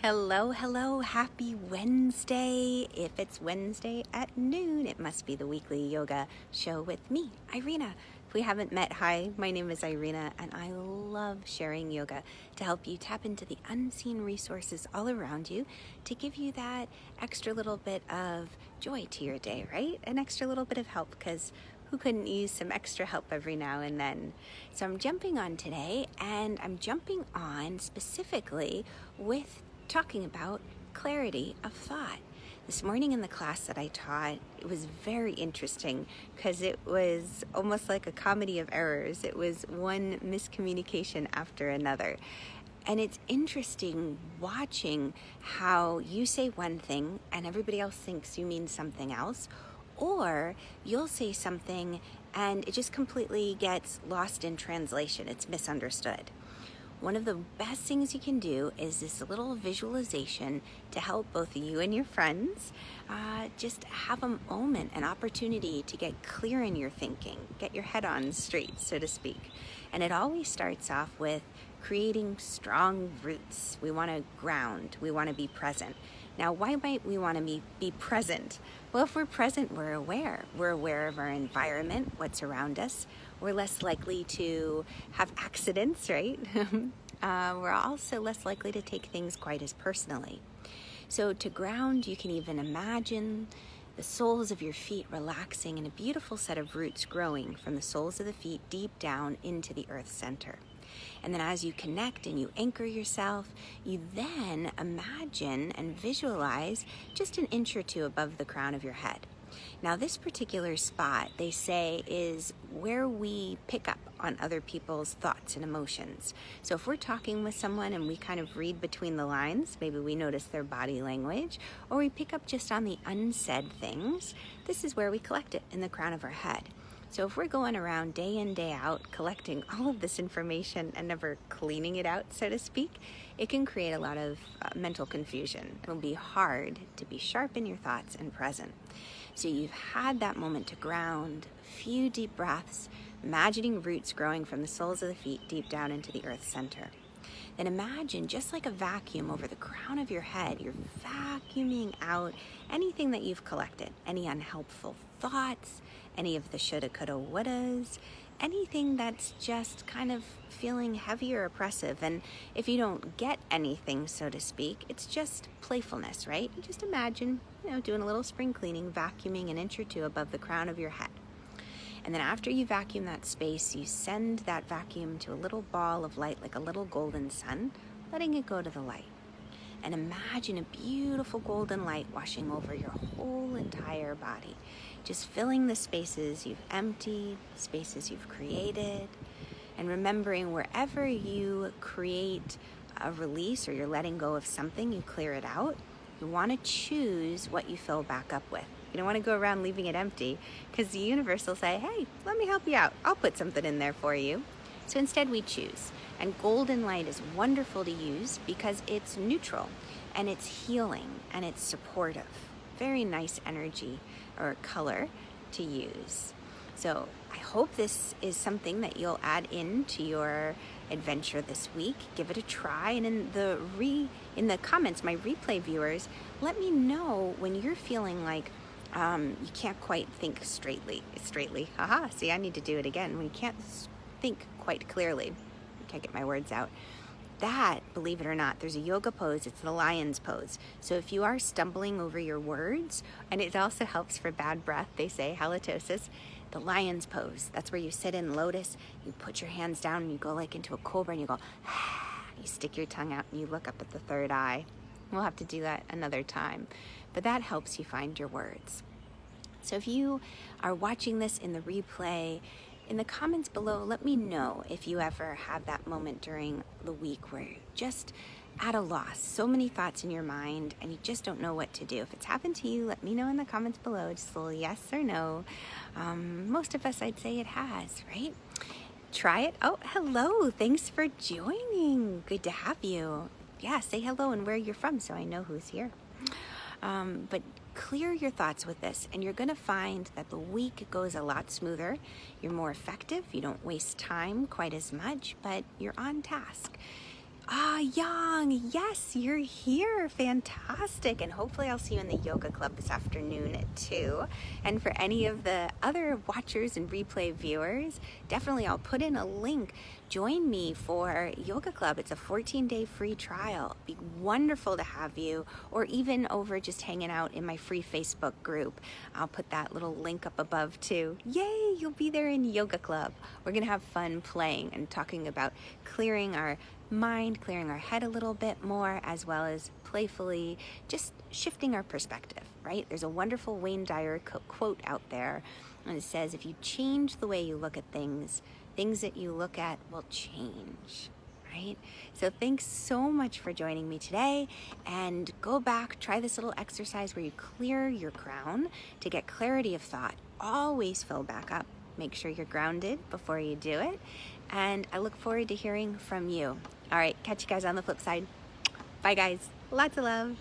Hello, hello, happy Wednesday. If it's Wednesday at noon, it must be the weekly yoga show with me, Irena. If we haven't met, hi, my name is Irena, and I love sharing yoga to help you tap into the unseen resources all around you to give you that extra little bit of joy to your day, right? An extra little bit of help, because who couldn't use some extra help every now and then? So I'm jumping on today, and I'm jumping on specifically with talking about clarity of thought. This morning in the class that I taught, it was very interesting because it was almost like a comedy of errors. It was one miscommunication after another. And it's interesting watching how you say one thing and everybody else thinks you mean something else, or you'll say something and it just completely gets lost in translation. It's misunderstood. One of the best things you can do is this little visualization to help both you and your friends just have a moment, an opportunity to get clear in your thinking, get your head on straight, so to speak. And it always starts off with creating strong roots. We want to ground, we want to be present. Now, why might we want to be present? Well, if we're present, we're aware. We're aware of our environment, what's around us. We're less likely to have accidents, right? We're also less likely to take things quite as personally. So to ground, you can even imagine the soles of your feet relaxing and a beautiful set of roots growing from the soles of the feet deep down into the earth center. And then as you connect and you anchor yourself, you then imagine and visualize just an inch or two above the crown of your head. Now, this particular spot, they say, is where we pick up on other people's thoughts and emotions. So if we're talking with someone and we kind of read between the lines, maybe we notice their body language, or we pick up just on the unsaid things, this is where we collect it in the crown of our head. So if we're going around day in, day out, collecting all of this information and never cleaning it out, so to speak, it can create a lot of mental confusion. It'll be hard to be sharp in your thoughts and present. So you've had that moment to ground, a few deep breaths, imagining roots growing from the soles of the feet deep down into the earth center. Then imagine, just like a vacuum over the crown of your head, you're vacuuming out anything that you've collected, any unhelpful thoughts, any of the shoulda, coulda, wouldas, anything that's just kind of feeling heavy or oppressive. And if you don't get anything, so to speak, it's just playfulness, right? Just imagine, doing a little spring cleaning, vacuuming an inch or two above the crown of your head. And then after you vacuum that space, you send that vacuum to a little ball of light, like a little golden sun, letting it go to the light. And imagine a beautiful golden light washing over your whole entire body, just filling the spaces you've emptied, spaces you've created, and remembering wherever you create a release or you're letting go of something, you clear it out. You want to choose what you fill back up with. You don't want to go around leaving it empty, because the universe will say, hey, let me help you out. I'll put something in there for you. So instead we choose. And golden light is wonderful to use because it's neutral and it's healing and it's supportive. Very nice energy or color to use. So I hope this is something that you'll add into your adventure this week. Give it a try, and in the comments, my replay viewers, let me know when you're feeling like you can't quite think straightly. Haha, see, I need to do it again. When you can't think quite clearly, I can't get my words out. That, believe it or not, there's a yoga pose. It's the lion's pose. So if you are stumbling over your words, and it also helps for bad breath, they say, halitosis, the lion's pose. That's where you sit in lotus, you put your hands down, and you go like into a cobra, and you go, you stick your tongue out, and you look up at the third eye. We'll have to do that another time. But that helps you find your words. So if you are watching this in the replay, in the comments below, let me know if you ever have that moment during the week where you're just at a loss. So many thoughts in your mind and you just don't know what to do. If it's happened to you, let me know in the comments below. Just a little yes or no. Most of us, I'd say it has, right? Try it. Oh, hello. Thanks for joining. Good to have you. Yeah, say hello and where you're from so I know who's here. But clear your thoughts with this, and you're going to find that the week goes a lot smoother. You're more effective. You don't waste time quite as much, but you're on task. Ah, Yang, yes, you're here. Fantastic. And hopefully I'll see you in the yoga club this afternoon too. And for any of the other watchers and replay viewers, definitely I'll put in a link. Join me for yoga club. It's a 14-day free trial. It'd be wonderful to have you, or even over just hanging out in my free Facebook group. I'll put that little link up above too. Yay, you'll be there in yoga club. We're gonna have fun playing and talking about clearing our mind, clearing our head a little bit more, as well as playfully just shifting our perspective, right? There's a wonderful Wayne Dyer quote out there, and it says, if you change the way you look at things, things that you look at will change, right? So thanks so much for joining me today, and go back, try this little exercise where you clear your crown to get clarity of thought. Always fill back up. Make sure you're grounded before you do it. And I look forward to hearing from you. All right, catch you guys on the flip side. Bye, guys. Lots of love.